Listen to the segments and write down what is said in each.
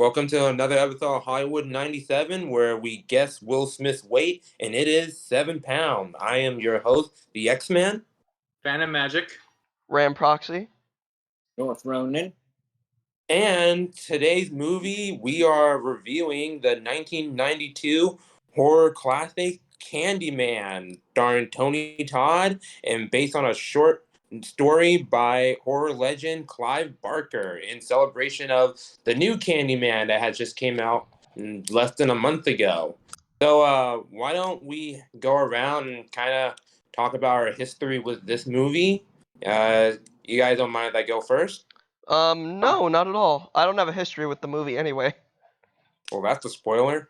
Welcome to another episode of Hollywood 97, where we guess Will Smith's weight, and it is 7 pounds. I am your host, the X-Man. Phantom Magic. Ram Proxy. North Ronan. And today's movie, we are reviewing the 1992 horror classic Candyman, starring Tony Todd, and based on a short story by horror legend Clive Barker in celebration of the new Candyman that has just came out less than a month ago. So why don't we go around and kind of talk about our history with this movie? You guys don't mind if I go first? No, not at all. I don't have a history with the movie anyway. Well, that's a spoiler.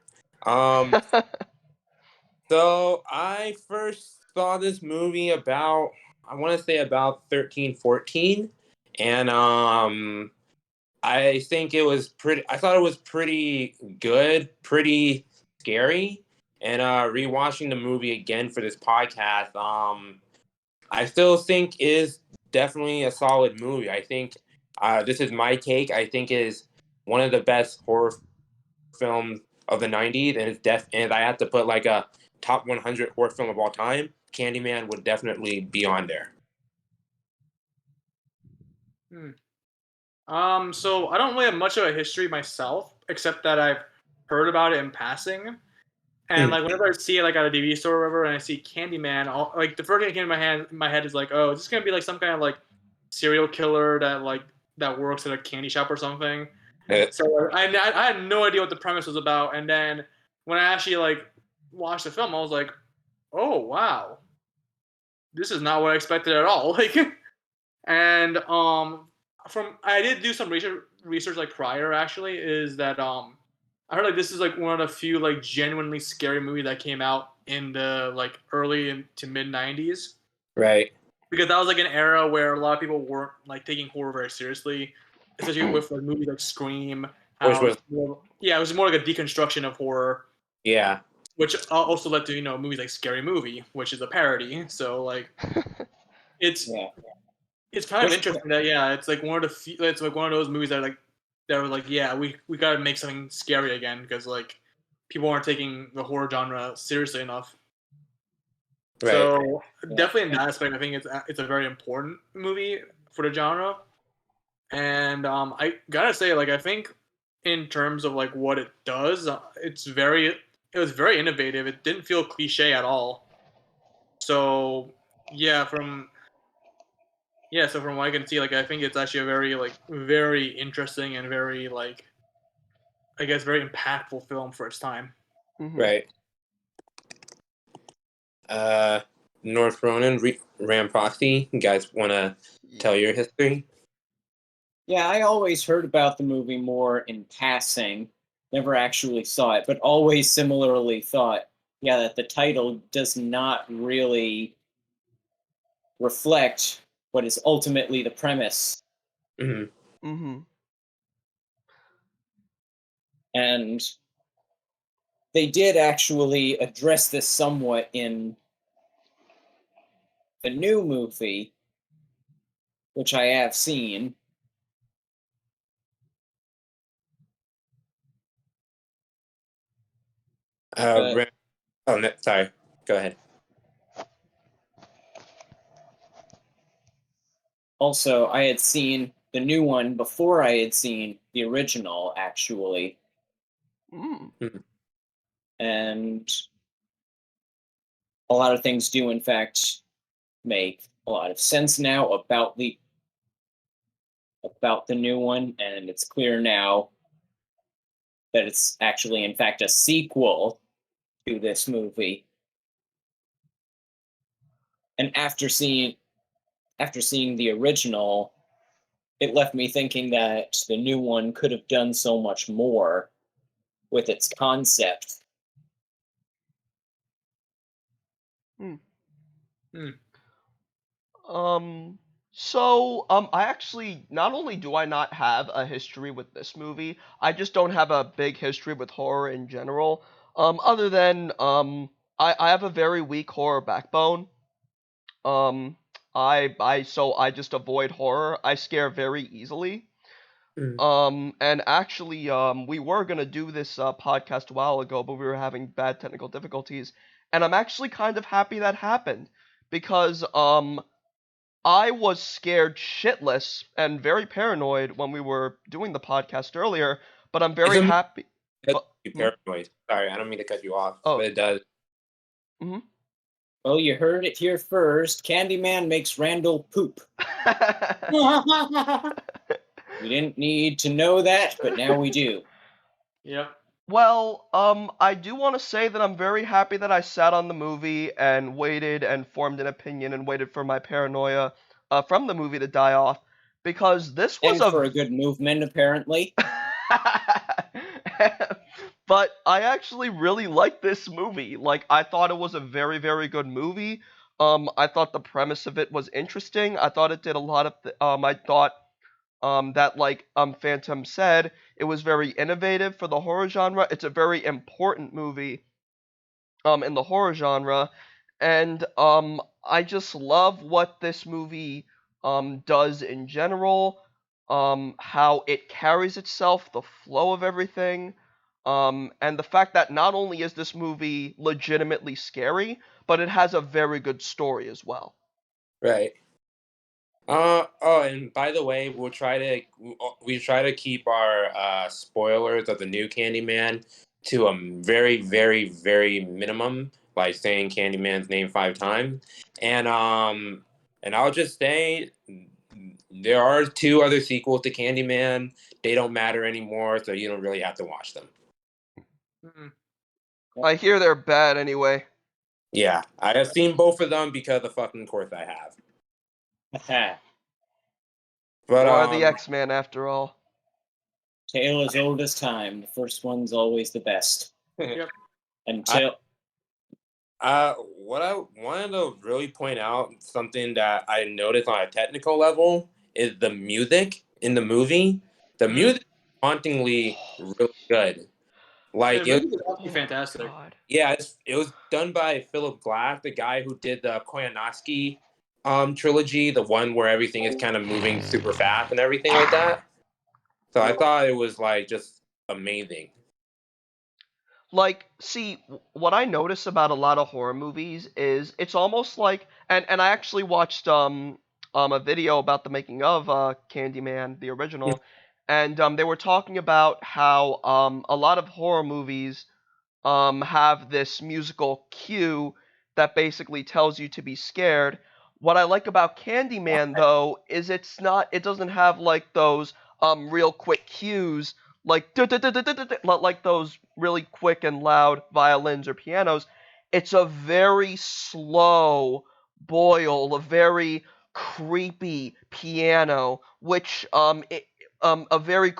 So I first saw this movie about, I want to say about 13, 14. And I think I thought it was pretty good, pretty scary. And rewatching the movie again for this podcast, I still think is definitely a solid movie. I think this is my take. I think it is one of the best horror films of the 90s, and and I have to put like a top 100 horror film of all time, Candyman would definitely be on there. So I don't really have much of a history myself, except that I've heard about it in passing. And like whenever I see it like at a DVD store or whatever, and I see Candyman, like the first thing that came in my head is like, oh, is this gonna be like some kind of like serial killer that works at a candy shop or something? So I had no idea what the premise was about, and then when I actually like watched the film, I was like, oh wow, this is not what I expected at all. Like, and I did do some research like prior actually, is that I heard like this is like one of the few like genuinely scary movies that came out in the like early to mid 90s. Right. Because that was like an era where a lot of people weren't like taking horror very seriously, especially with like movies like Scream. Which was it was more like a deconstruction of horror. Yeah. Which also led to movies like Scary Movie, which is a parody. So like, it's kind of interesting that it's like it's like one of those movies that were like we gotta make something scary again because like people aren't taking the horror genre seriously enough. Right. So definitely in that aspect, I think it's a very important movie for the genre. And I gotta say, like I think in terms of like what it does, it was very innovative. It didn't feel cliche at all. So from what I can see, like I think it's actually a very interesting and very like I guess very impactful film for its time. Mm-hmm. Right. North Ronan, Ram Proxy, you guys want to tell your history? Yeah, I always heard about the movie more in passing, never actually saw it, but always similarly thought, that the title does not really reflect what is ultimately the premise. Mm-hmm. Mm-hmm. And they did actually address this somewhat in the new movie, which I have seen. Sorry. Go ahead. Also, I had seen the new one before I had seen the original, actually. Mm-hmm. And a lot of things do, in fact, make a lot of sense now about the new one, and it's clear now that it's actually, in fact, a sequel to this movie. And after seeing the original, it left me thinking that the new one could have done so much more with its concept. I actually, not only do I not have a history with this movie, I just don't have a big history with horror in general. Other than, I have a very weak horror backbone. I just avoid horror. I scare very easily. And actually, we were gonna do this podcast a while ago, but we were having bad technical difficulties, and I'm actually kind of happy that happened because I was scared shitless and very paranoid when we were doing the podcast earlier, but I'm It's very a happy. you Hmm? paranoid. Sorry, I don't mean to cut you off, but Oh, it does. hmm. Well, you heard it here first. Candyman makes Randall poop. We didn't need to know that, but now we do. Yep. Well, I do want to say that I'm very happy that I sat on the movie and waited and formed an opinion and waited for my paranoia from the movie to die off because this was And a for a good movement, apparently. but I actually really liked this movie. Like I thought it was a very very good movie. I thought the premise of it was interesting. I thought it did a lot of I thought that like Phantom said, it was very innovative for the horror genre. It's a very important movie in the horror genre, and I just love what this movie does in general, how it carries itself, the flow of everything, and the fact that not only is this movie legitimately scary, but it has a very good story as well. Right. Oh, and by the way, we try to keep our spoilers of the new Candyman to a very, very, very minimum, like saying Candyman's name 5 times. And I'll just say there are 2 other sequels to Candyman. They don't matter anymore, so you don't really have to watch them. Mm-mm. I hear they're bad anyway. Yeah, I have seen both of them because of fucking course I have. But So are the X-Men after all. Tale as old as time. The first one's always the best. Yep. Until what I wanted to really point out, something that I noticed on a technical level, is the music in the movie. The Mhm. music is hauntingly really good. Yeah, Like, the movie is absolutely Oh fantastic. God. yeah, it was done by Philip Glass, the guy who did the Koyaanisqatsi trilogy, the one where everything is kind of moving super fast and everything like that. So I thought it was like just amazing. Like, see, what I notice about a lot of horror movies is it's almost like, and I actually watched a video about the making of Candyman, the original, and they were talking about how a lot of horror movies have this musical cue that basically tells you to be scared. What I like about Candyman though is it doesn't have like those real quick cues like like those really quick and loud violins or pianos. It's a very slow boil, a very creepy piano, which a very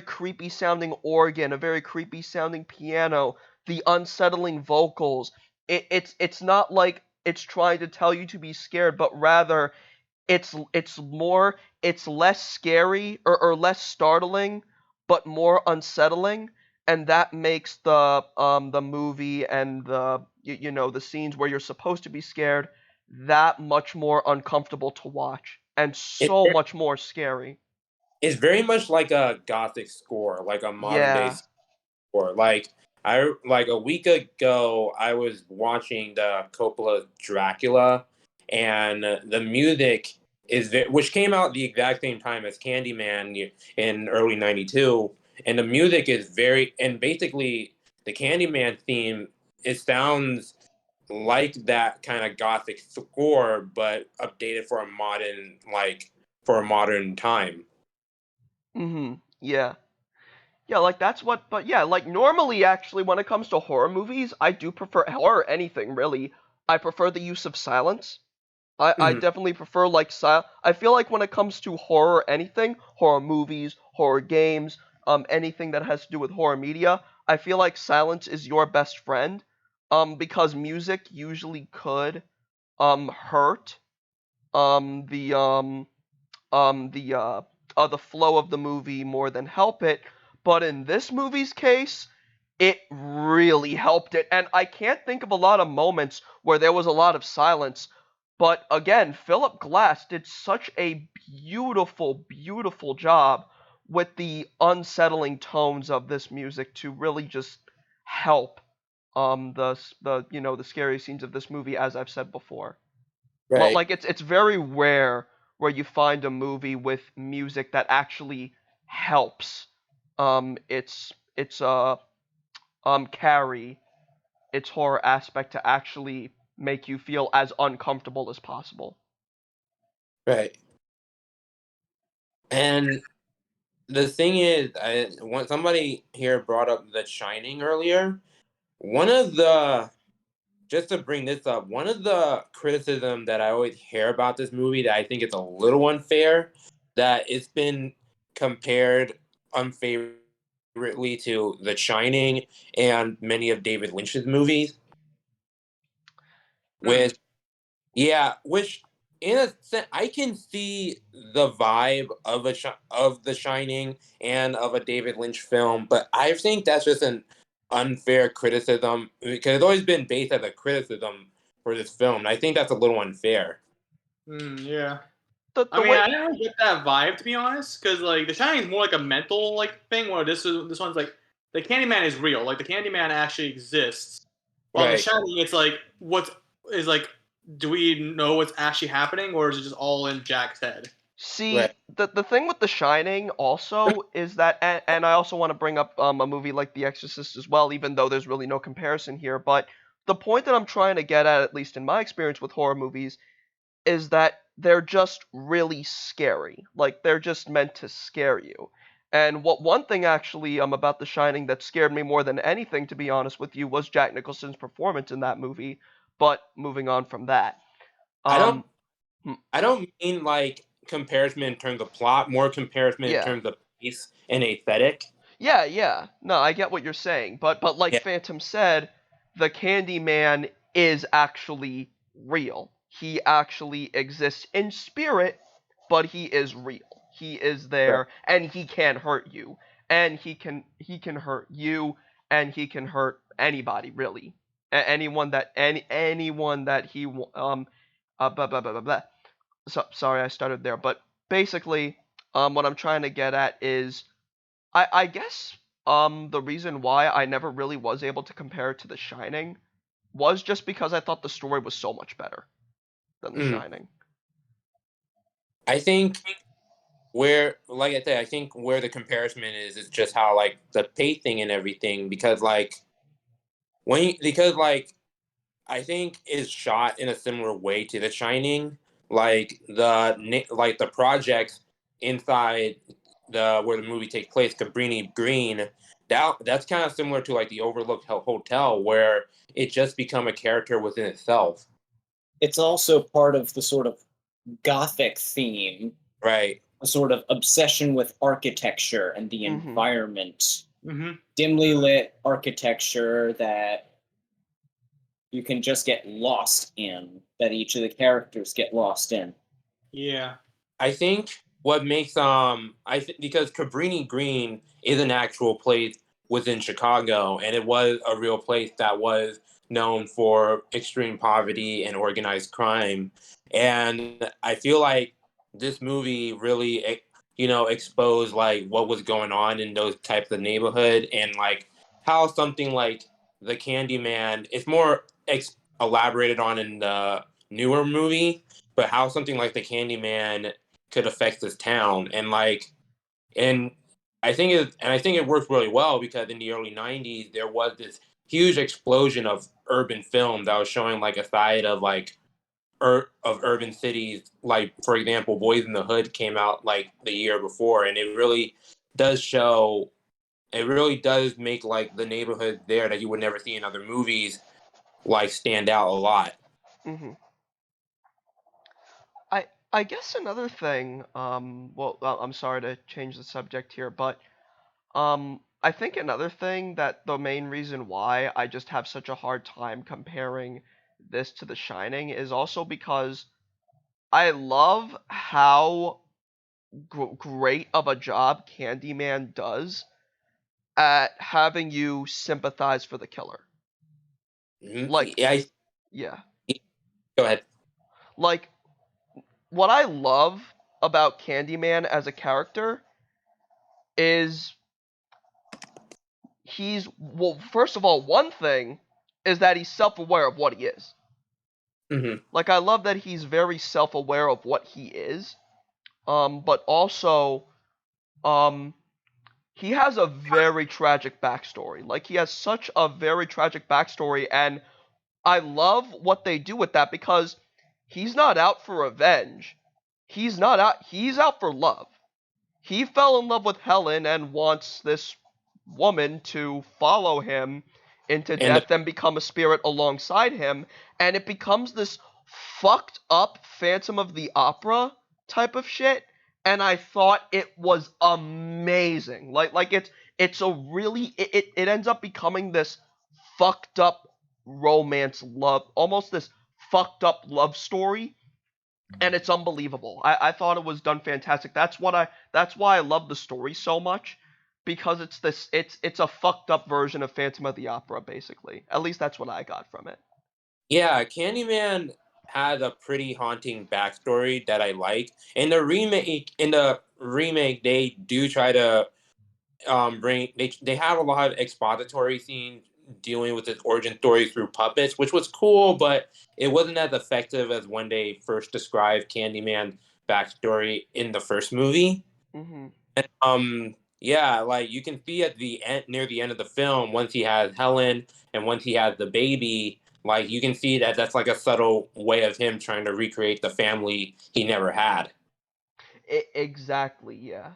creepy sounding organ, a very creepy sounding piano, the unsettling vocals. It's not like it's trying to tell you to be scared, but rather it's less scary or less startling, but more unsettling, and that makes the movie and the scenes where you're supposed to be scared that much more uncomfortable to watch and It's so very, much more scary. it's very much like a gothic score, like a modern day Yeah. score. Like a week ago, I was watching the Coppola Dracula, and the music which came out the exact same time as Candyman in early '92, and the music is and basically the Candyman theme. It sounds like that kind of gothic score, but updated for a modern time. Yeah. Yeah, like that's what, but yeah, like normally actually when it comes to horror movies, I do prefer horror anything really. I prefer the use of silence. I Mhm. definitely prefer like I feel like when it comes to horror anything, horror movies, horror games, anything that has to do with horror media, I feel like silence is your best friend. Because music usually could hurt the the flow of the movie more than help it. But in this movie's case, it really helped it. And I can't think of a lot of moments where there was a lot of silence. But again, Philip Glass did such a beautiful, beautiful job with the unsettling tones of this music to really just help the scary scenes of this movie, as I've said before. Right. Like it's very rare where you find a movie with music that actually helps it's carry its horror aspect to actually make you feel as uncomfortable as possible. Right. And the thing is, when somebody here brought up The Shining earlier, one of the just to bring this up, one of the criticism that I always hear about this movie that I think is a little unfair, that it's been compared unfavorably to The Shining and many of David Lynch's movies, Hmm. which which in a sense I can see the vibe of of The Shining and of a David Lynch film, but I think that's just an unfair criticism because it's always been based as a criticism for this film. And I think that's a little unfair. Yeah. I The mean, way I didn't really get that vibe, to be honest, because like The Shining is more like a mental like thing. Where this one's like the Candyman is real, like the Candyman actually exists. While in The Right, Shining, it's like what is like, do we know what's actually happening, or is it just all in Jack's head? right. See, the thing with The Shining also is that, and I also want to bring up a movie like The Exorcist as well, even though there's really no comparison here. But the point that I'm trying to get at least in my experience with horror movies, is that they're just really scary. Like they're just meant to scare you. And what one thing actually about The Shining that scared me more than anything, to be honest with you, was Jack Nicholson's performance in that movie. But moving on from that, I don't um, hmm, I don't mean like comparison in terms of plot, more comparison in yeah. terms of pace and aesthetic. Yeah, yeah. No, I get what you're saying, but like Yeah, Phantom said, the Candyman is actually real. He actually exists in spirit, but he is real. He is right. there and he can hurt you. And he can hurt you and he can hurt anybody really. Anyone that he blah, blah, blah, blah, blah. So, sorry I started there, but basically what I'm trying to get at is I guess the reason why I never really was able to compare it to The Shining was just because I thought the story was so much better than The Mm. Shining. I think where like I said, I think where the comparison is just how like the pacing and everything because like because like I think is shot in a similar way to The Shining. Like the projects inside the where the movie takes place, Cabrini Green. That's kind of similar to like the Overlook Hotel, where it just become a character within itself. It's also part of the sort of gothic theme, Right. a sort of obsession with architecture and the Mm-hmm. environment. Mm-hmm. Dimly lit architecture that you can just get lost in, that each of the characters get lost in. Yeah. I think what makes because Cabrini Green is an actual place within Chicago, and it was a real place that was known for extreme poverty and organized crime, and I feel like this movie really exposed like what was going on in those types of neighborhood and like how something like the Candyman is more elaborated on in the newer movie, but how something like the Candyman could affect this town and I think it worked really well because in the early 90s there was this huge explosion of urban film that was showing like a side of like of urban cities, like for example Boys in the Hood came out like the year before, and does show it really does make like the neighborhood there that you would never see in other movies like stand out a lot. Mm-hmm. I guess another thing, I'm sorry to change the subject here, but I think another thing that the main reason why I just have such a hard time comparing this to The Shining is also because I love how great of a job Candyman does at having you sympathize for the killer. Like, Yeah, yeah. go ahead. Like, what I love about Candyman as a character is well, first of all, one thing is that he's self-aware of what he is. Mm-hmm. Like, I love that he's very self-aware of what he is. But also, um, he has a very tragic backstory. Like, he has such a very tragic backstory, and I love what they do with that because he's not out for revenge. He's out for love. He fell in love with Helen and wants this woman to follow him into And death and become a spirit alongside him, and it becomes this fucked up Phantom of the Opera type of shit, and I thought it was amazing. Like it's a really it ends up becoming this fucked up romance love, almost this fucked up love story, and it's unbelievable. I thought it was done fantastic. That's why I love the story so much, because it's a fucked up version of Phantom of the Opera, basically. At least that's what I got from it. yeah, Candyman has a pretty haunting backstory that I like. In the remake, they do try to they have a lot of expository scenes dealing with his origin story through puppets, which was cool, but it wasn't as effective as when they first described Candyman's backstory in the first movie. Mhm. Yeah, like you can see at the end, near the end of the film, once he has Helen and once he has the baby, like you can see that that's like a subtle way of him trying to recreate the family he never had. Exactly. Yeah.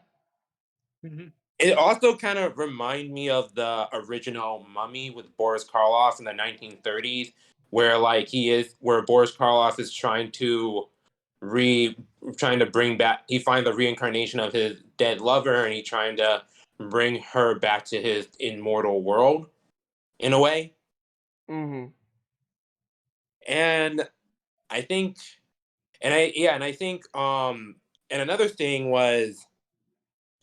Mm-hmm. It also kind of remind me of the original Mummy with Boris Karloff in the 1930s, where where Boris Karloff is re trying to bring back. He finds the reincarnation of his dead lover, and he's trying to bring her back to his immortal world, in a way. Mhm. And I think, and I think, and another thing was,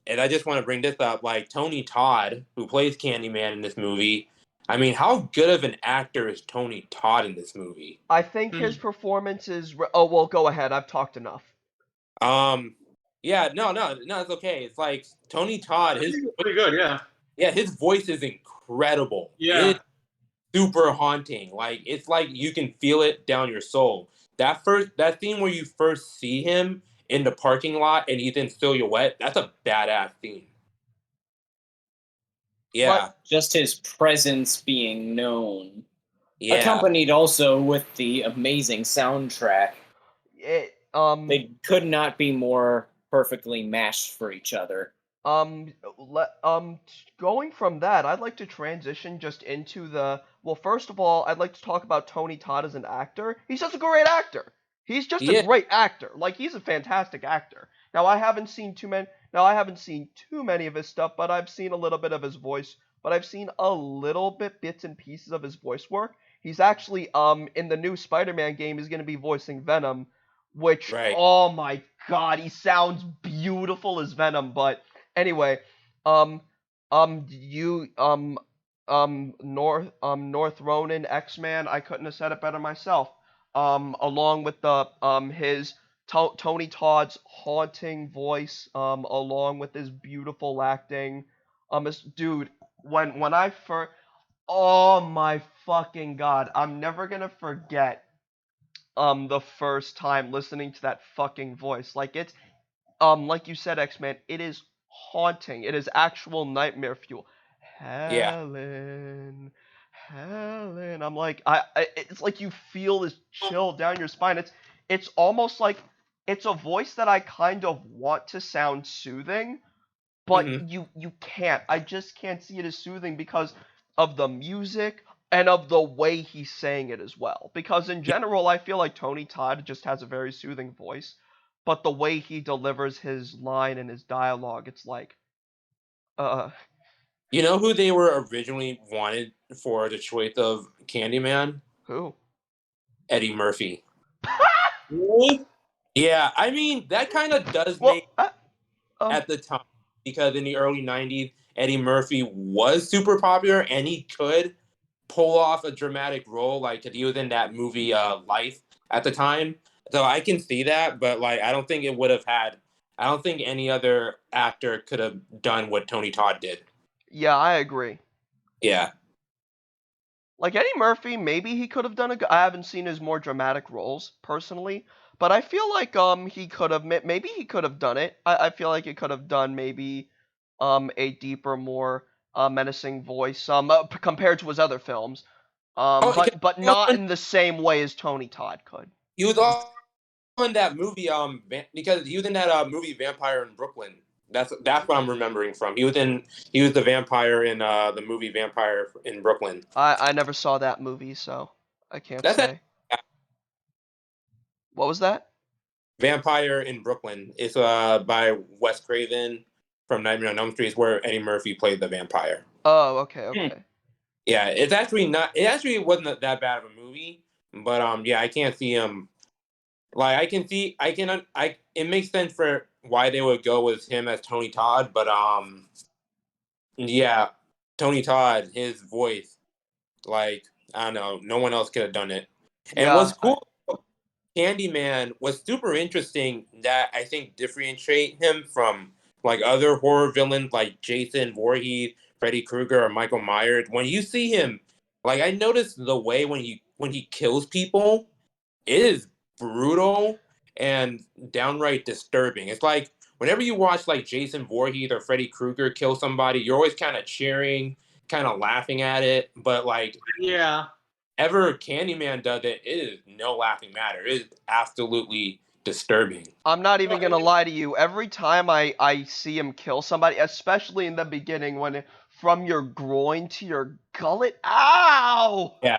and I just want to bring this up, like Tony Todd, who plays Candyman in this movie. I mean, how good of an actor is Tony Todd in this movie? I think his performance is. Oh well, go ahead. I've talked enough. Um, yeah, no, it's okay. It's like Tony Todd, I think it's pretty good. Yeah. his voice is incredible. Yeah. It's super haunting. Like it's like you can feel it down your soul. That scene where you first see him in the parking lot and he's in silhouette, that's a badass scene. But Yeah, Just his presence being known, yeah. accompanied also with the amazing soundtrack. it They could not be more perfectly matched for each other. Um, going from that, I'd like to transition just into the. Well, first of all, I'd like to talk about Tony Todd as an actor. He's just a great actor. He's just a Yeah. great actor. Like, he's a fantastic actor. Now, I haven't seen too many. Now, I haven't seen too many of his stuff, but I've seen a little bit of his voice. But I've seen a little bits and pieces of his voice work. He's actually in the new Spider-Man game. He's gonna be voicing Venom, which, Right. oh my God, he sounds beautiful as Venom. But anyway, um, North Ronin X-Man. I couldn't have said it better myself. Along with the his Tony Todd's haunting voice, along with his beautiful acting, dude, when I first, oh my fucking God, I'm never gonna forget the first time listening to that fucking voice. Like, it's like you said, X-Men, it is haunting. It is actual nightmare fuel. Yeah. Helen, Helen. I'm like, it's like you feel this chill down your spine. It's almost like it's a voice that I kind of want to sound soothing, but Hmm. you can't. I just can't see it as soothing because of the music and of the way he's saying it as well. Because in general, I feel like Tony Todd just has a very soothing voice, but the way he delivers his line and his dialogue, it's like, uh, You know who they were originally wanted for the choice of Candyman? who? Eddie Murphy. Really? Yeah, I mean that kind of does Well, make at the time because in the early '90s, Eddie Murphy was super popular and he could pull off a dramatic role, like 'cause he was in that movie Life at the time. So I can see that, but like I don't think it would have had. I don't think any other actor could have done what Tony Todd did. Yeah, I agree. Yeah. Like Eddie Murphy, maybe he could have done I haven't seen his more dramatic roles personally, but I feel like he could have maybe he could have done it. I feel like he could have done maybe a deeper, more menacing voice compared to his other films. Oh, But not in the same way as Tony Todd could. he was also in that movie because he was in that movie Vampire in Brooklyn. That's what I'm remembering from. He was the vampire in the movie Vampire in Brooklyn. I never saw that movie, so I can't That's say. What was that? Vampire in Brooklyn. It's by Wes Craven from Nightmare on Elm Street, where Eddie Murphy played the vampire. Oh, okay. Yeah, it's actually not. It actually wasn't that bad of a movie, but yeah, I can't see him. Like I can see, It makes sense for why they would go with him as Tony Todd, but yeah, Tony Todd, his voice, like I don't know, no one else could have done it. And Yeah. what's cool, Candyman was super interesting that I think differentiate him from like other horror villains like Jason Voorhees, Freddy Krueger, or Michael Myers. When you see him, like I noticed the way when he kills people, it is brutal and downright disturbing. It's like whenever you watch like Jason Voorhees or Freddy Krueger kill somebody, you're always kind of cheering, kind of laughing at it, but like Yeah. ever Candyman does it, it is no laughing matter. It is absolutely disturbing. I'm not even gonna lie to you. Every time I see him kill somebody, especially in the beginning when from your groin to your gullet, ow! Yeah.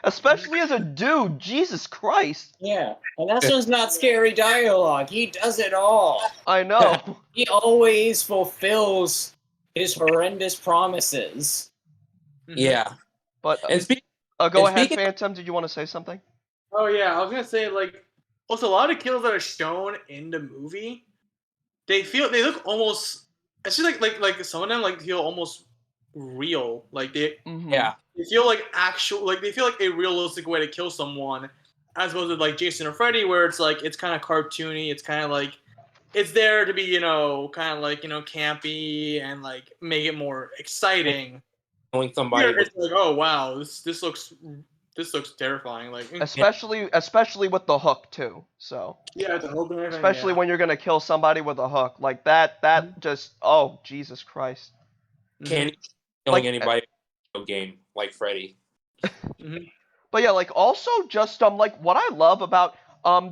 Especially as a dude, Jesus Christ. Yeah, and that's just not scary dialogue. He does it all. I know. He always fulfills his horrendous promises. Yeah. But And go ahead, speaking Phantom. Did you want to say something? Oh yeah, I was gonna say like also a lot of kills that are shown in the movie, they look almost actually like some of them like feel almost real. Like Mm-hmm. yeah. they feel like actual like they feel like a realistic way to kill someone, as opposed to like Jason or Freddy, where it's like it's kind of cartoony. It's kind of like it's there to be kind of like campy and like make it more exciting. Killing somebody Here with it's like oh wow this looks terrifying. Like Especially with the hook too. So yeah, it's a whole different thing, especially when you're gonna kill somebody with a hook like that. That just Jesus Christ. candy killing Like anybody in a game like Freddy. But yeah, like also just like what I love about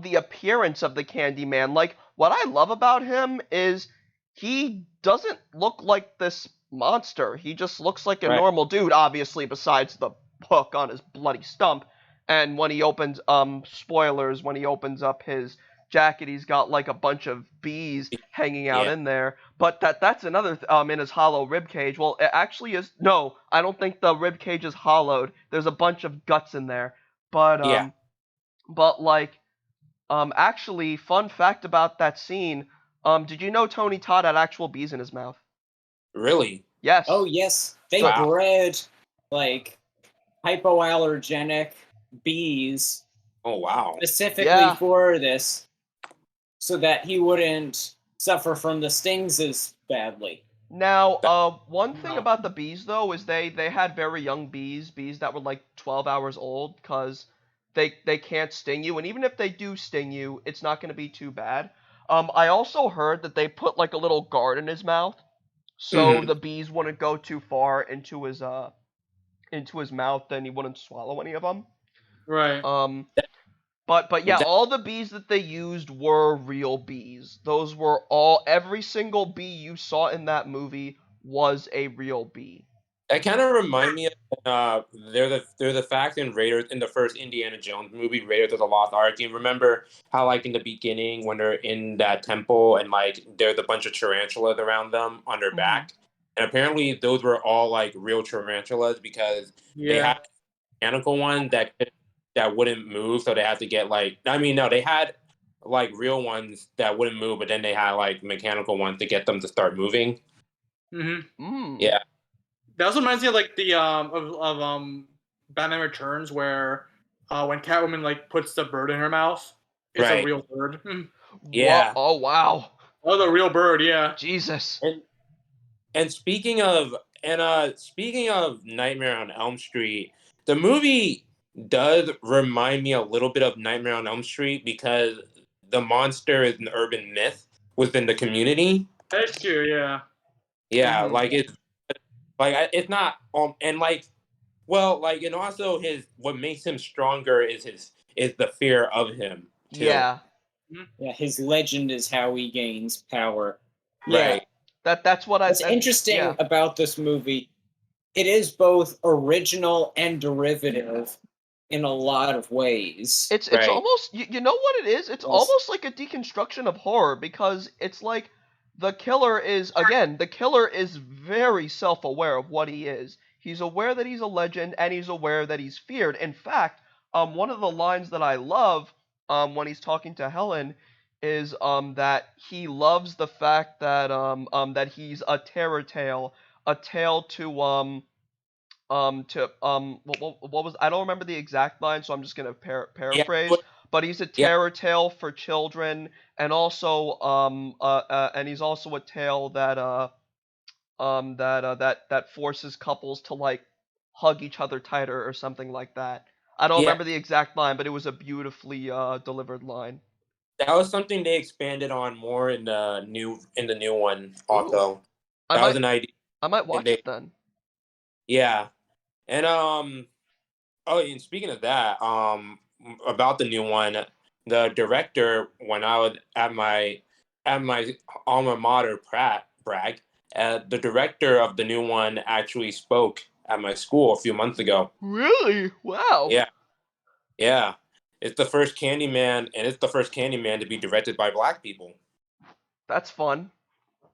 the appearance of the Candyman, like what I love about him is he doesn't look like this monster. He just looks like a Right. normal dude, obviously, besides the hook on his bloody stump. And when he opens spoilers, when he opens up his jacket, he's got like a bunch of bees hanging out Yeah. in there. But that's another in his hollow rib cage. Well, it actually is no, I don't think the rib cage is hollowed. There's a bunch of guts in there. But Yeah. but like actually fun fact about that scene, did you know Tony Todd had actual bees in his mouth? Really? Yes. Oh yes, they Wow. bred like hypoallergenic bees Oh wow. specifically Yeah. for this, so that he wouldn't suffer from the stings as badly. Now, one thing about the bees though is they had very young bees that were like 12 hours old, because they can't sting you, and even if they do sting you, it's not going to be too bad. I also heard that they put like a little guard in his mouth, so the bees wouldn't go too far into his mouth, and he wouldn't swallow any of them. right. But yeah, all the bees that they used were real bees. Those were every single bee you saw in that movie was a real bee. That kind of remind me of they're the fact in Raiders in the first Indiana Jones movie, Raiders of the Lost Ark. Do you remember how like in the beginning when they're in that temple and like there's a bunch of tarantulas around them on their back? And apparently those were all like real tarantulas because they had mechanical ones that wouldn't move, so they had to get like no, they had like real ones that wouldn't move, but then they had like mechanical ones to get them to start moving. Yeah. That also reminds me of like the of Batman Returns, where when Catwoman like puts the bird in her mouth, it's Right. a real bird. Whoa! Yeah. Oh wow! Oh, the real bird, yeah. Jesus. And and speaking of Nightmare on Elm Street, the movie does remind me a little bit of Nightmare on Elm Street because the monster is an urban myth within the community. That's true, yeah. Yeah, Mhm. it's not and like well like and also his what makes him stronger is the fear of him too. Yeah. Yeah, his legend is how he gains power. Yeah, Right. That's what what's yeah. interesting about this movie, it is both original and derivative in a lot of ways. It's Right. almost you know what it is? It's Yes. almost like a deconstruction of horror because it's like the killer is again, the killer is very self-aware of what he is. He's aware that he's a legend and he's aware that he's feared. In fact, one of the lines that I love when he's talking to Helen is that he loves the fact that he's a terror tale, a tale to what was I don't remember the exact line, so I'm just gonna Yeah. paraphrase. But he's a Yeah. terror tale for children, and also and he's also a tale that forces couples to like hug each other tighter or something like that. I don't Yeah. remember the exact line, but it was a beautifully delivered line. That was something they expanded on more in the new one Ooh, also. I That was might an idea I might and watch they it then. yeah. And oh, and speaking of that, about the new one, the director when I was at my alma mater, Pratt Bragg, the director of the new one actually spoke at my school a few months ago. Really? Wow. Yeah, yeah. It's the first Candyman, and it's the first Candyman to be directed by black people. That's fun.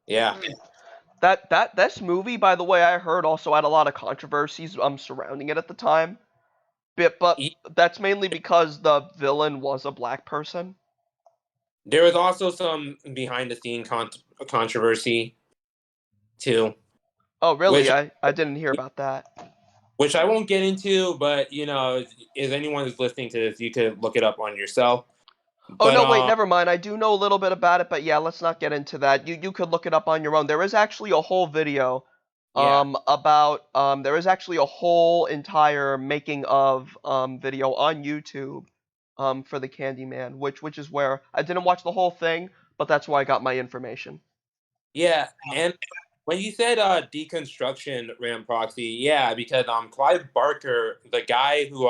Yeah, That this movie, by the way, I heard also had a lot of controversies surrounding it at the time. But He- that's mainly because the villain was a black person. there was also some behind the scene controversy too, Oh, really? which I didn't hear about that. I won't get into, but if anyone is listening to this, you could look it up on yourself. Oh But no, wait, never mind. I do know a little bit about it, but yeah, let's not get into that. You could look it up on your own. There is actually a whole video yeah, about there is actually a whole entire making of video on YouTube for the Candyman, which is where I didn't watch the whole thing, but that's where I got my information. yeah, and when you said deconstruction Ram Proxy, yeah, because Clive Barker, the guy who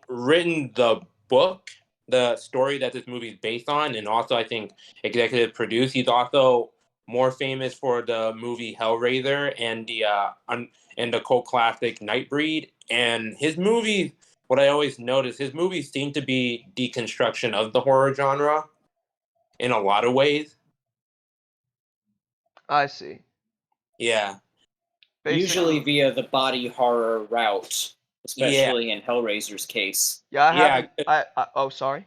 written the book, the story that this movie is based on, and also I think executive produced. He's also more famous for the movie Hellraiser and the cult classic Nightbreed. And his movies, what I always notice, his movies seem to be deconstruction of the horror genre in a lot of ways. I see. Yeah, Usually Basically, via the body horror route, yeah, especially in Hellraiser's case. yeah, I yeah. haven't. Oh, sorry.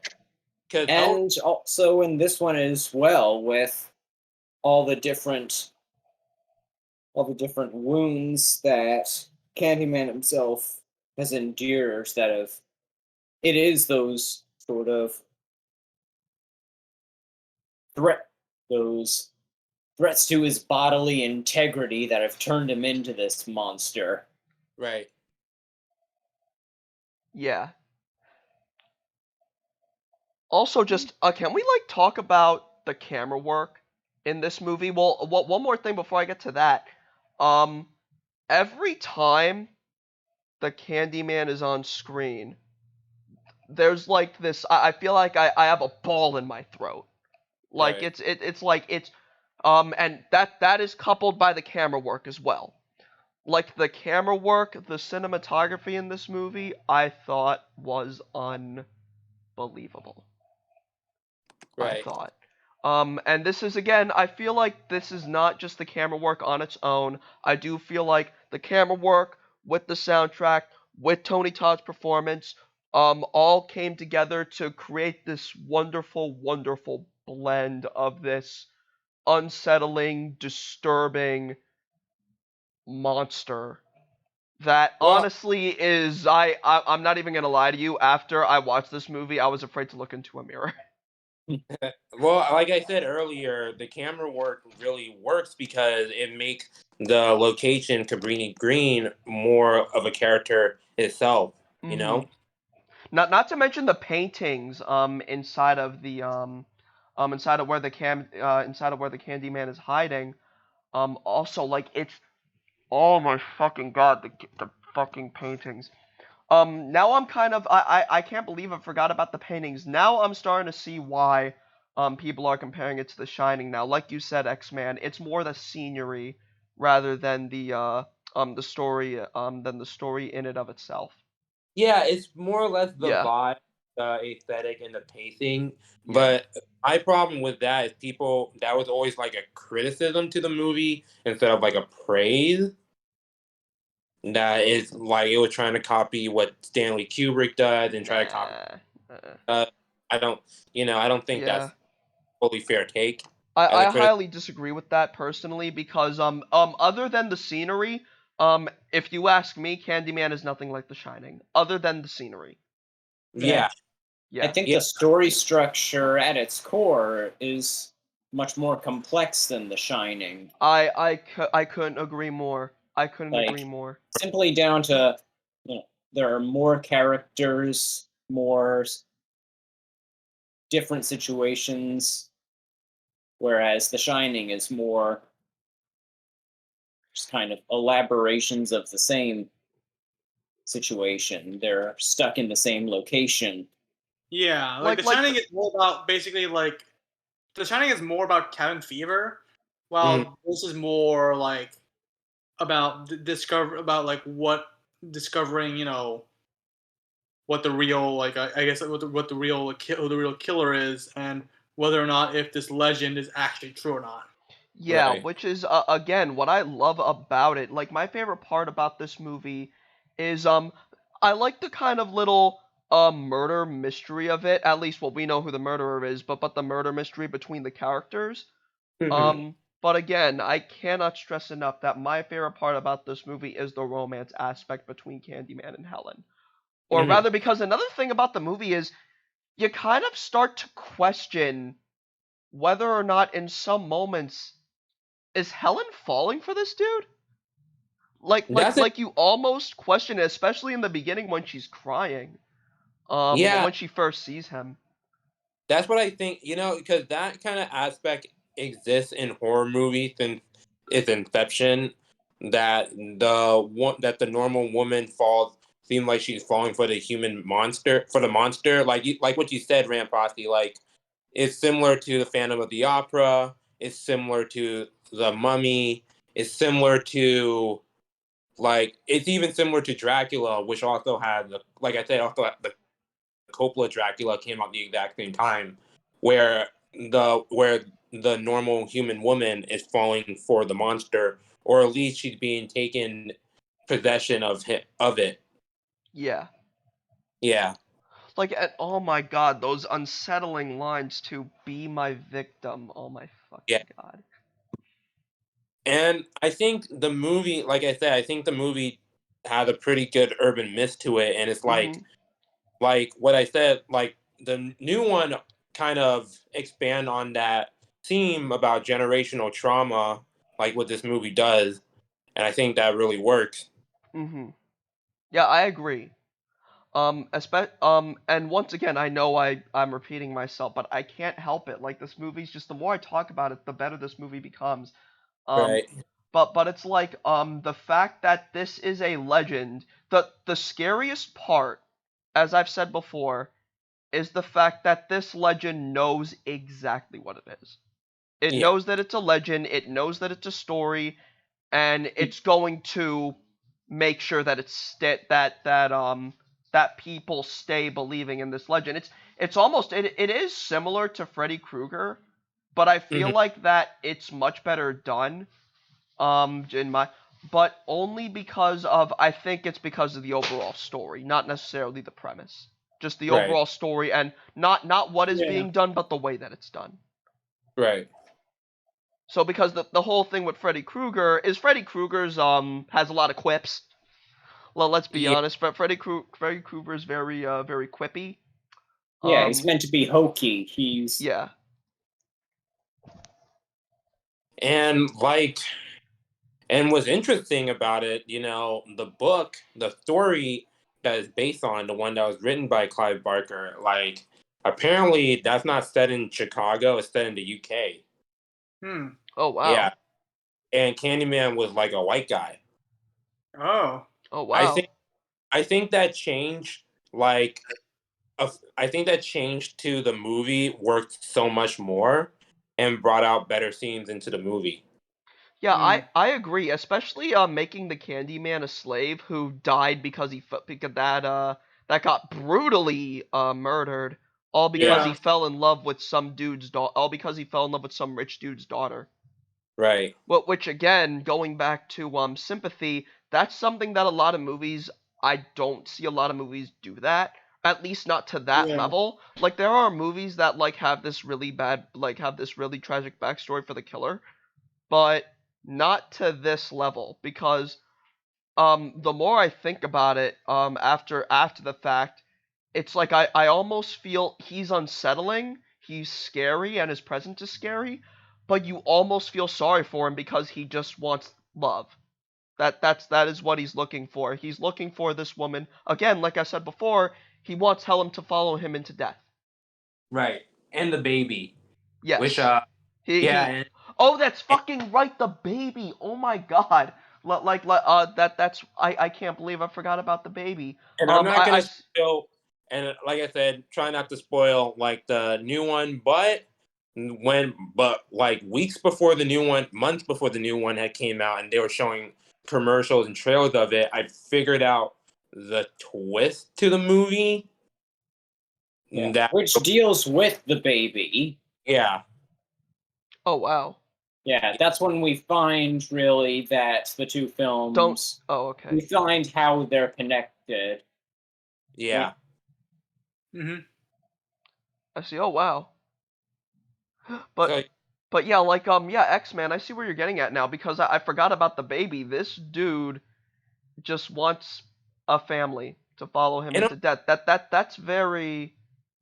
Because Hell, And also in this one as well, with all the different wounds that Candyman himself has endured that have it is those sort of threat those threats to his bodily integrity that have turned him into this monster. right? Yeah. Also, just can we like talk about the camera work in this movie? Well, one more thing before I get to that. Um, every time the Candyman is on screen, there's like this. I feel like I have a ball in my throat. Like Right. it's like it's and that is coupled by the camera work as well. Like the camera work, the cinematography in this movie, I thought was unbelievable. I Right. thought. And this is again, I feel like this is not just the camera work on its own. I do feel like the camera work with the soundtrack, with Tony Todd's performance, all came together to create this wonderful, wonderful blend of this unsettling, disturbing monster that Well, honestly is I'm not even gonna lie to you. After I watched this movie, I was afraid to look into a mirror. Well, like I said earlier, the camera work really works because it makes the location Cabrini Green more of a character itself. You Mm-hmm. know? Not to mention the paintings inside of the inside of where the Candyman is hiding. Also, like, it's, oh my fucking god, the fucking paintings. Now I'm kind of, I can't believe I forgot about the paintings. Now I'm starting to see why people are comparing it to The Shining. Now, like you said, X-Man, it's more the scenery rather than the story in and of itself. Yeah, it's more or less the Yeah, vibe, the aesthetic, and the pacing. yeah. But my problem with that is people that was always like a criticism to the movie instead of like a praise. That is like it was trying to copy what Stanley Kubrick does and try to copy. Nah. Uh-uh. Uh, I don't, I don't think Yeah. that's fully fair take as a I critic. highly disagree with that personally because other than the scenery, if you ask me, Candyman is nothing like The Shining. Other than the scenery. Yeah. Yeah, I Yeah. think yeah, the story structure at its core is much more complex than The Shining. I couldn't agree more. I couldn't agree Like, more. simply down to, there are more characters, more different situations, whereas The Shining is more just kind of elaborations of the same situation. They're stuck in the same location. Yeah, like Like The like Shining is more about basically like The Shining is more about cabin fever, mm, while this is more like about discover about like what discovering what the real like I guess what the real who the real killer is and whether or not if this legend is actually true or not. yeah, right. which is again what I love about it. Like my favorite part about this movie is I like the kind of little murder mystery of it. At least, well, we know who the murderer is, but the murder mystery between the characters. Hmm. But again, I cannot stress enough that my favorite part about this movie is the romance aspect between Candyman and Helen. Or Hmm. rather, because another thing about the movie is you kind of start to question whether or not in some moments is Helen falling for this dude? That's it. Like you almost question it, especially in the beginning when she's crying. Yeah, When she first sees him. that's what I think. Because that kind of aspect exists in horror movies since its inception. That the normal woman falls seems like she's falling for the monster. Like what you said, Ramposti. Like it's similar to the Phantom of the Opera. It's similar to the Mummy. It's similar to it's even similar to Dracula, which also had like I said, also the Coppola Dracula came out the exact same time, where the normal human woman is falling for the monster, or at least she's being taken possession of it. Yeah. Yeah, Like, oh my god, those unsettling lines to "be my victim." Oh my yeah. fucking god. And I think the movie, like I said, I think the movie had a pretty good urban myth to it, and it's Mm-hmm. like what I said, like the new one kind of expand on that theme about generational trauma, like what this movie does, and I think that really works. Mm-hmm. Yeah, I agree. And once again, I know I'm repeating myself, but I can't help it. Like this movie's just the more I talk about it, the better this movie becomes. Um, Right. but it's like the fact that this is a legend. The scariest part, as I've said before, is the fact that this legend knows exactly what it is. It Yeah. knows that it's a legend. It knows that it's a story, and it's going to make sure that that people stay believing in this legend. It's almost it is similar to Freddy Krueger, but I feel Hmm. like that it's much better done. In my but only because of I think it's because of the overall story, not necessarily the premise. Just the Right. overall story and not what is Yeah. being done, but the way that it's done. Right. So because the whole thing with Freddy Krueger is Freddy Krueger's has a lot of quips. Well, let's be Yeah. honest, but Freddy Krueger is very very quippy. Yeah, he's meant to be hokey. Yeah. And and what's interesting about it, the book, the story that is based on, the one that was written by Clive Barker, apparently that's not set in Chicago, it's set in the UK. Oh wow. Yeah. And Candyman was like a white guy. Oh. Oh I wow. think that change, like, I think that change to the movie worked so much more and brought out better scenes into the movie. Yeah, I agree, especially making the Candyman a slave who died because because that got brutally murdered, all because Yeah. he fell in love with some dude's daughter, all because he fell in love with some rich dude's daughter. Right. Which again, going back to sympathy, that's something that a lot of movies, I don't see a lot of movies do that. At least not to that level. Like there are movies that have this really tragic backstory for the killer, but not to this level, because the more I think about it after the fact, it's like I almost feel he's unsettling, he's scary, and his presence is scary, but you almost feel sorry for him because he just wants love. That is what he's looking for. He's looking for this woman. Again, like I said before, he wants Helen to follow him into death. Right. And the baby. Yes. Which he Oh, that's fucking right, the baby. Oh my god. That's I can't believe I forgot about the baby. and I'm not gonna spoil, and like I said, try not to spoil the new one, but weeks before the new one, months before the new one had came out, and they were showing commercials and trailers of it, I figured out the twist to the movie. Yeah, which deals with the baby. Yeah. Oh wow. Yeah, that's when we find really that the two films. Oh, okay. We find how they're connected. Yeah. I see. Oh wow. But yeah, X-Man, I see where you're getting at now, because I forgot about the baby. This dude just wants a family to follow him into death. That's very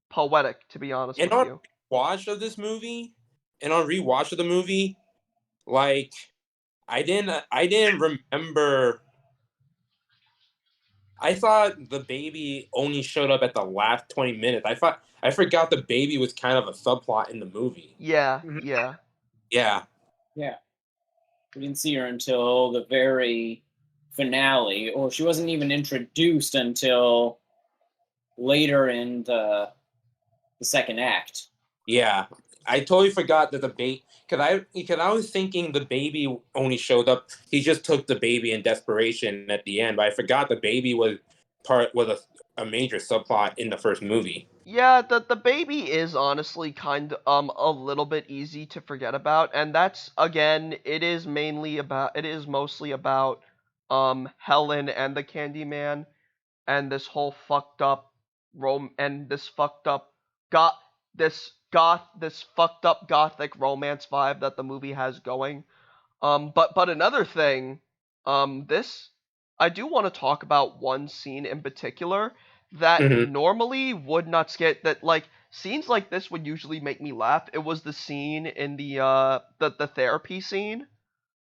poetic, to be honest with you. Watch of this movie, and on rewatch of the movie, I didn't remember. I thought the baby only showed up at the last 20 minutes. I forgot the baby was kind of a subplot in the movie. Yeah. Yeah. Yeah. We didn't see her until the very finale, or she wasn't even introduced until later in the second act. Yeah. I totally forgot that the baby, because I was thinking the baby only showed up. He just took the baby in desperation at the end, but I forgot the baby was a major subplot in the first movie. Yeah, the baby is honestly kind of a little bit easy to forget about, and that's, again, it is mostly about Helen and the Candyman, and this whole fucked up this fucked up gothic romance vibe that the movie has going. But another thing, this I do want to talk about one scene in particular that normally would not scare, that scenes like this would usually make me laugh. It was the scene in the therapy scene,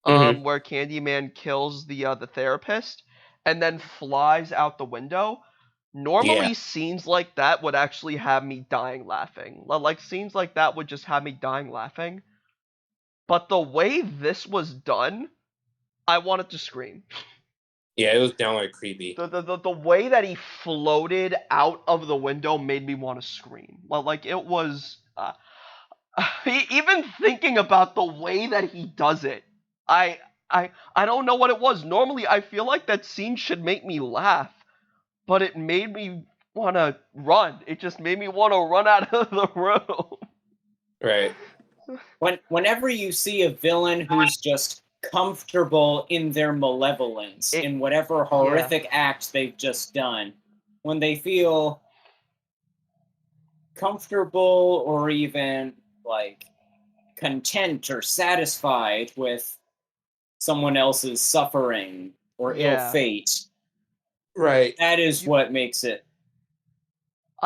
where Candyman kills the therapist and then flies out the window. Normally, scenes like that would actually have me dying laughing. Scenes like that would just have me dying laughing. But the way this was done, I wanted to scream. Yeah, it was downright creepy. The way that he floated out of the window made me want to scream. It was even thinking about the way that he does it. I don't know what it was. Normally, I feel like that scene should make me laugh, but it made me want to run. It just made me want to run out of the room. Right. Whenever you see a villain who's just comfortable in their malevolence, in whatever horrific act they've just done, when they feel comfortable or even content or satisfied with someone else's suffering or ill fate, right, that is what makes it.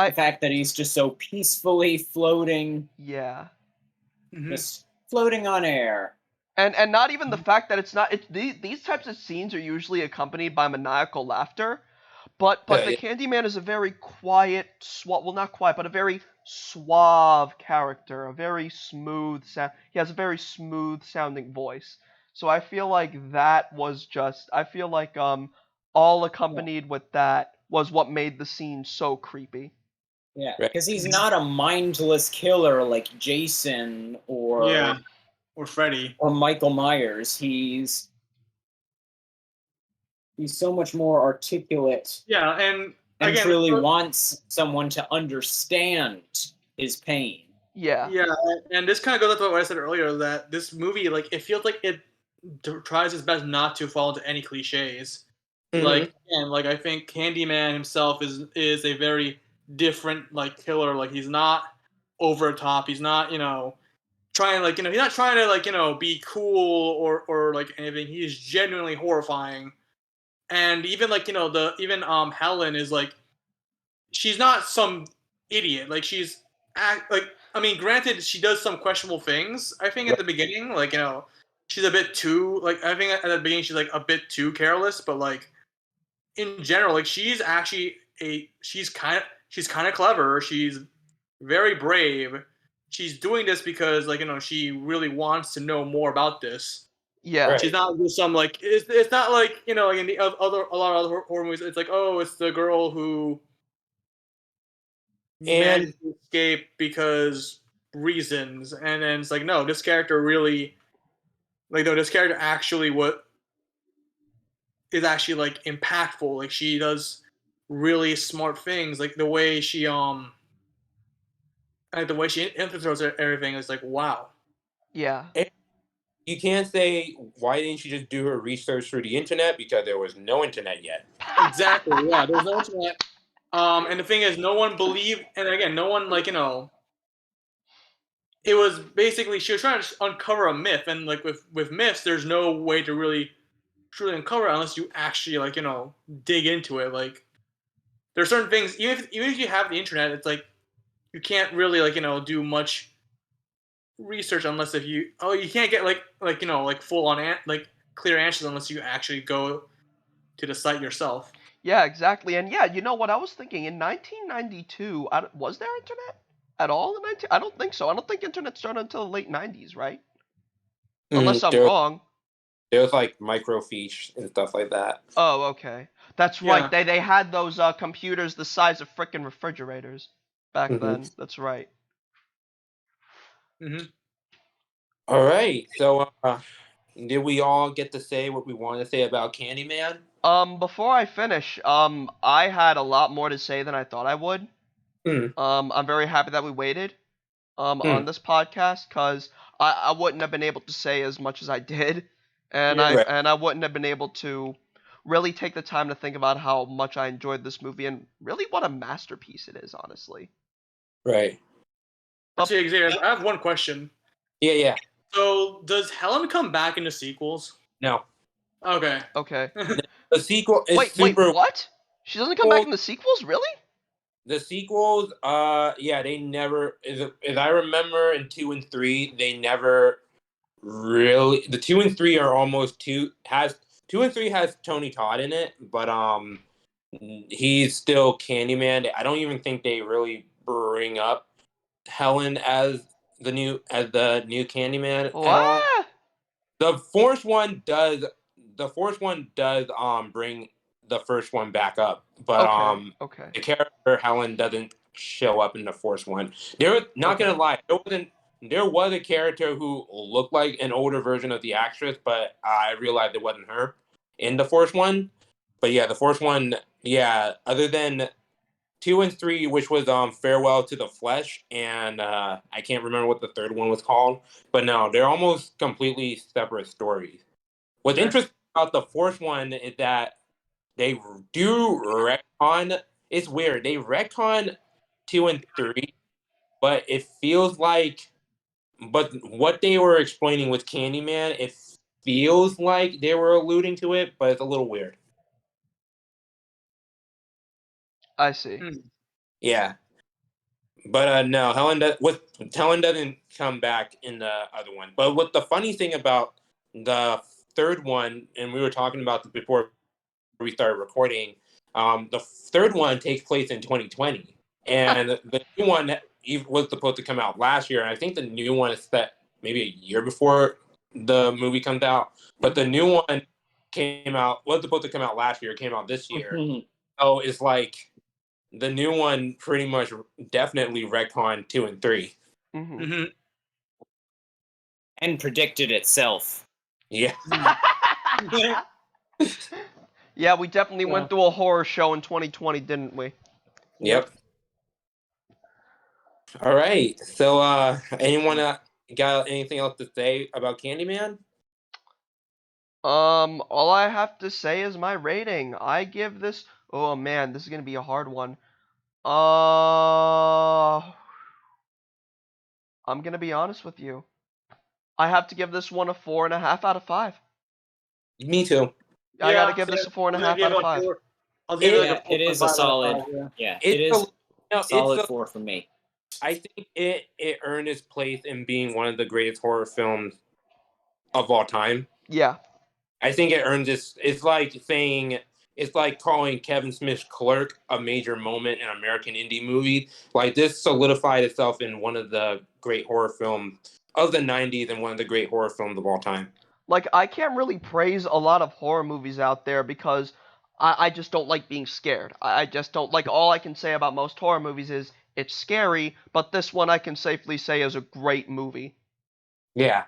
The fact that he's just so peacefully floating. Yeah. Just floating on air. And not even the fact that these types of scenes are usually accompanied by maniacal laughter, but the Candyman is a very quiet, not quiet, but a very suave character, a very smooth sound. He has a very smooth sounding voice. So I feel like that was just, all accompanied with that was what made the scene so creepy. Yeah, because he's not a mindless killer like Jason or Freddy or Michael Myers. He's so much more articulate. Yeah, and again, truly wants someone to understand his pain. Yeah. Yeah, and this kind of goes up to what I said earlier, that this movie, like, it feels like it tries its best not to fall into any cliches. Like, and like I think Candyman himself is a very different like killer. Like, he's not over the top. He's not trying he's not trying to be cool or like anything. He is genuinely horrifying. And even Helen is like, she's not some idiot. Like, she's granted, she does some questionable things. I think at the beginning, she's a bit too I think at the beginning she's like a bit too careless. But like in general, like she's actually she's kind of clever. She's very brave. She's doing this because she really wants to know more about this. Yeah. She's not just some it's not like like in the other a lot of other horror movies. It's like, oh, it's the girl who managed to escape because reasons, and then it's like, no, this character really this character actually is actually like impactful. Like, she does really smart things. Like the way she infiltrates everything is like, wow. Yeah. And you can't say, why didn't she just do her research through the internet, because there was no internet yet. Exactly. Yeah, there's no internet. And the thing is, no one believed, and again, no one it was basically, she was trying to uncover a myth, and like with myths, there's no way to really truly uncover it unless you actually dig into it. Like, there's certain things, even if you have the internet, it's like you can't really do much research unless you can't get full on clear answers unless you actually go to the site yourself. Yeah, exactly. And yeah, you know what I was thinking in 1992, was there internet at all in 19? I don't think so. I don't think internet started until the late 90s, right? Unless I'm wrong. There was like microfiche and stuff like that. Oh, okay. That's right. They had those computers the size of frickin' refrigerators back then. That's right. All right. So, did we all get to say what we wanted to say about Candyman? Before I finish, I had a lot more to say than I thought I would. I'm very happy that we waited, on this podcast, because I wouldn't have been able to say as much as I did, and I wouldn't have been able to really take the time to think about how much I enjoyed this movie and really what a masterpiece it is, honestly. Right. Actually, Xavier, I have one question. Yeah. So, does Helen come back in the sequels? No. Okay. The sequel is Wait, what? She doesn't come back in the sequels, really? The sequels, yeah, they never. As I remember, in 2 and 3, they never really. The 2 and 3 are almost 2 and 3 has Tony Todd in it, but he's still Candyman. I don't even think they really bring up Helen as the new Candyman at all. The fourth one does. The fourth one does bring the first one back up, but the character Helen doesn't show up in the fourth one. Not gonna lie, there was a character who looked like an older version of the actress, but I realized it wasn't her in the fourth one. But yeah, the fourth one, yeah, other than 2 and 3, which was Farewell to the Flesh, and I can't remember what the third one was called, but no, they're almost completely separate stories. What's interesting about the fourth one is that they do retcon. It's weird. They retcon 2 and 3, but it feels like. But what they were explaining with Candyman, it feels like they were alluding to it, but it's a little weird. I see. Yeah. But no, Helen doesn't come back in the other one. But what the funny thing about the third one, and we were talking about this before we started recording, the third one takes place in 2020, and the new one was supposed to come out last year, and I think the new one is set maybe a year before the movie comes out. But the new one was supposed to come out last year. It came out this year. So it's like the new one pretty much definitely retconned 2 and 3. Mm-hmm. And predicted itself. Yeah. Yeah, we definitely went through a horror show in 2020, didn't we? Yep. All right. So, anyone got anything else to say about Candyman? All I have to say is my rating. I give this. Oh man, this is gonna be a hard one. I'm gonna be honest with you. I have to give this one a 4.5 out of 5. Me too. I gotta give this a 4.5 out of 5. I'll give it like a 4.5 it is a out of solid. 5, Yeah, it is solid 4 for me. I think it earned its place in being one of the greatest horror films of all time. Yeah. I think it earned this. It's like calling Kevin Smith's Clerk a major moment in American indie movie. Like, this solidified itself in one of the great horror films of the 90s and one of the great horror films of all time. Like, I can't really praise a lot of horror movies out there because I just don't like being scared. I just don't like. All I can say about most horror movies is it's scary, but this one I can safely say is a great movie. Yeah.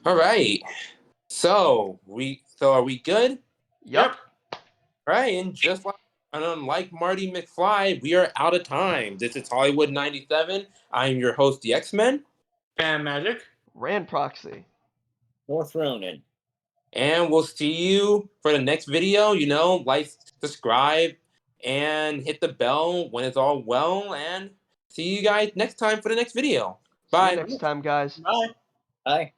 All right. So are we good? Yep. Right, and just like unlike Marty McFly, we are out of time. This is Hollywood 97. I'm your host, the X-Men. Fan Magic. Rand Proxy. North Ronin. And we'll see you for the next video. Like, subscribe, and hit the bell when it's all well. And see you guys next time for the next video. Bye. See you next time, guys. Bye. Bye.